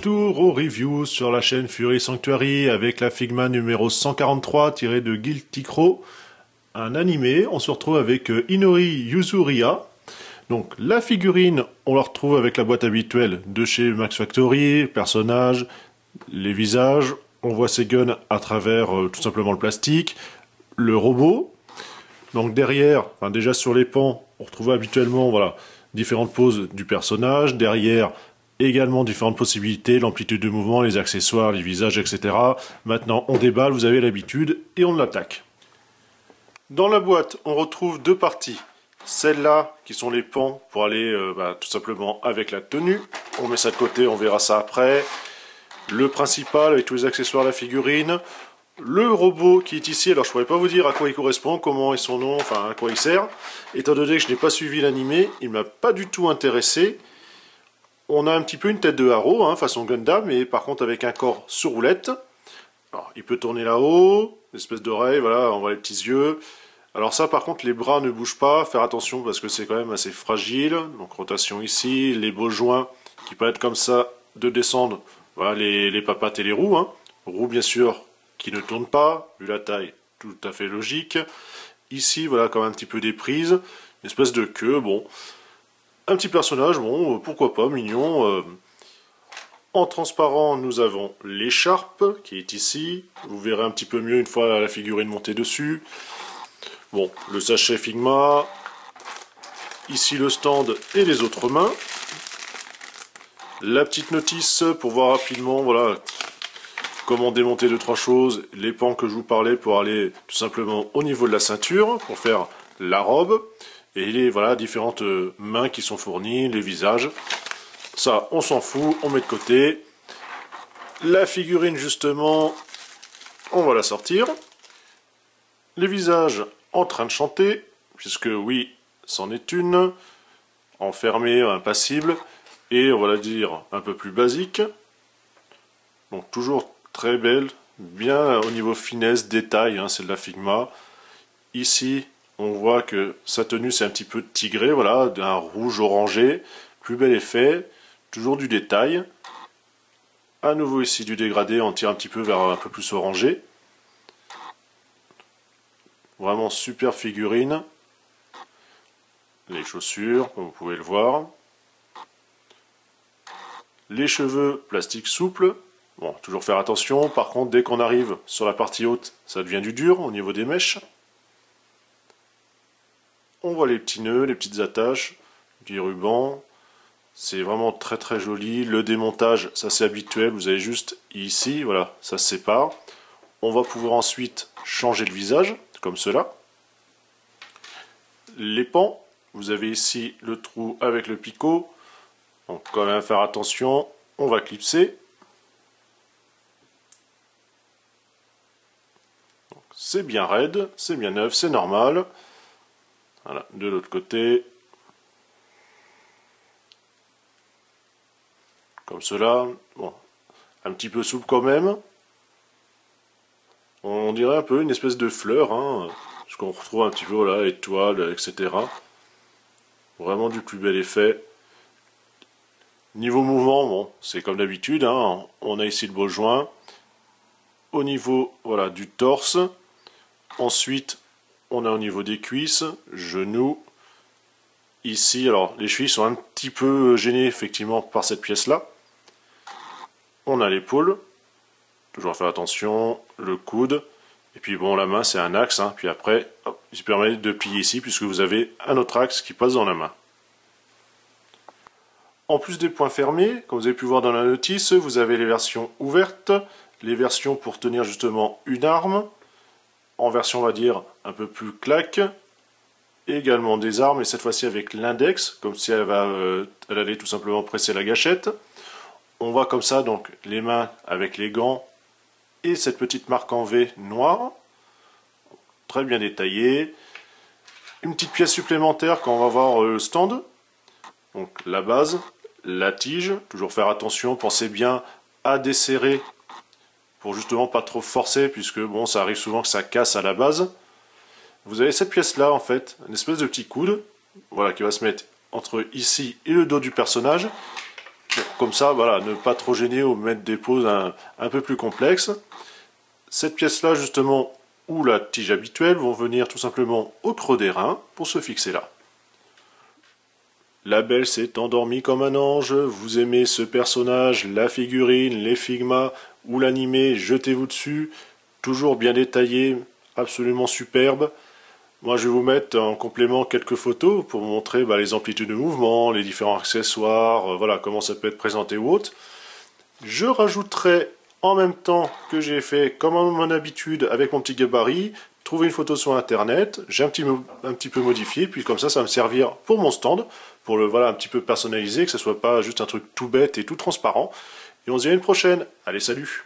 retour au review sur la chaîne Fury Sanctuary avec la Figma numéro 143 tirée de Guilty Crow, un animé. On se retrouve avec Inori Yuzuriha. Donc la figurine, on la retrouve avec la boîte habituelle de chez Max Factory, personnages, les visages, on voit ses guns à travers tout simplement le plastique, le robot. Donc derrière, enfin déjà sur les pans, on retrouve habituellement voilà, différentes poses du personnage, derrière également différentes possibilités, l'amplitude de mouvement, les accessoires, les visages, etc. Maintenant on déballe, vous avez l'habitude, et on l'attaque. Dans la boîte, on retrouve deux parties. Celles-là, qui sont les pans pour aller tout simplement avec la tenue. On met ça de côté, on verra ça après. Le principal avec tous les accessoires, la figurine. Le robot qui est ici, alors je ne pourrais pas vous dire à quoi il correspond, comment est son nom, enfin à quoi il sert. Étant donné que je n'ai pas suivi l'animé, il ne m'a pas du tout intéressé. On a un petit peu une tête de haro, hein, façon Gundam, mais par contre avec un corps sur roulette. Alors, il peut tourner là-haut, une espèce d'oreille, voilà, on voit les petits yeux. Alors ça par contre les bras ne bougent pas, faire attention parce que c'est quand même assez fragile. Donc rotation ici, les beaux joints qui peuvent être comme ça de descendre, voilà les papates et les roues. Hein. Roues bien sûr qui ne tournent pas, vu la taille, tout à fait logique. Ici voilà quand même un petit peu des prises, une espèce de queue, bon. Un petit personnage, bon pourquoi pas, mignon. En transparent nous avons l'écharpe qui est ici, vous verrez un petit peu mieux une fois la figurine montée dessus. Bon, le sachet Figma, ici le stand et les autres mains. La petite notice pour voir rapidement, voilà, comment démonter 2-3 choses, les pans que je vous parlais pour aller tout simplement au niveau de la ceinture, pour faire la robe, et les voilà, différentes mains qui sont fournies, les visages. Ça, on s'en fout, on met de côté. La figurine, justement, on va la sortir. Les visages en train de chanter, puisque oui, c'en est une, enfermée, impassible, et on va la dire un peu plus basique. Donc toujours très belle, bien au niveau finesse, détail, hein, c'est de la Figma. Ici, on voit que sa tenue c'est un petit peu tigré, voilà, d'un rouge orangé, plus bel effet, toujours du détail. À nouveau ici du dégradé, on tire un petit peu vers un peu plus orangé. Vraiment super figurine. Les chaussures, comme vous pouvez le voir. Les cheveux, plastique souple. Bon, toujours faire attention. Par contre, dès qu'on arrive sur la partie haute, ça devient du dur au niveau des mèches. On voit les petits nœuds, les petites attaches, du ruban. C'est vraiment très très joli. Le démontage, ça c'est habituel. Vous avez juste ici, voilà, ça se sépare. On va pouvoir ensuite changer le visage, comme cela. Les pans, vous avez ici le trou avec le picot. Donc quand même faire attention, on va clipser. C'est bien raide, c'est bien neuf, c'est normal. Voilà, de l'autre côté. Comme cela. Bon, un petit peu souple quand même. On dirait un peu une espèce de fleur, hein, ce qu'on retrouve un petit peu, voilà, étoiles, etc. Vraiment du plus bel effet. Niveau mouvement, bon, c'est comme d'habitude, hein, on a ici le beau joint. Au niveau, voilà, du torse. Ensuite, on a au niveau des cuisses, genoux. Ici, alors, les chevilles sont un petit peu gênées, effectivement, par cette pièce-là. On a l'épaule. Toujours faire attention, le coude, et puis bon, la main c'est un axe, hein. Puis après, hop, il permet de plier ici, puisque vous avez un autre axe qui passe dans la main. En plus des points fermés, comme vous avez pu voir dans la notice, vous avez les versions ouvertes, les versions pour tenir justement une arme, en version on va dire un peu plus claque, et également des armes, et cette fois-ci avec l'index, comme si elle allait tout simplement presser la gâchette. On voit comme ça donc les mains avec les gants, et cette petite marque en V noire, très bien détaillée. Une petite pièce supplémentaire quand on va voir le stand. Donc la base, la tige, toujours faire attention, pensez bien à desserrer pour justement pas trop forcer, puisque bon, ça arrive souvent que ça casse à la base. Vous avez cette pièce là en fait, une espèce de petit coude, voilà, qui va se mettre entre ici et le dos du personnage. Comme ça, voilà, ne pas trop gêner ou mettre des poses un peu plus complexes. Cette pièce-là, justement, ou la tige habituelle, vont venir tout simplement au creux des reins pour se fixer là. La belle s'est endormie comme un ange. Vous aimez ce personnage, la figurine, les Figma ou l'animé, jetez-vous dessus. Toujours bien détaillé, absolument superbe. Moi, je vais vous mettre en complément quelques photos pour vous montrer les amplitudes de mouvement, les différents accessoires, voilà, comment ça peut être présenté ou autre. Je rajouterai en même temps que j'ai fait, comme à mon habitude, avec mon petit gabarit, trouver une photo sur internet, j'ai un petit peu modifié, puis comme ça va me servir pour mon stand, pour le un petit peu personnaliser, que ce soit pas juste un truc tout bête et tout transparent. Et on se dit à une prochaine. Allez, salut!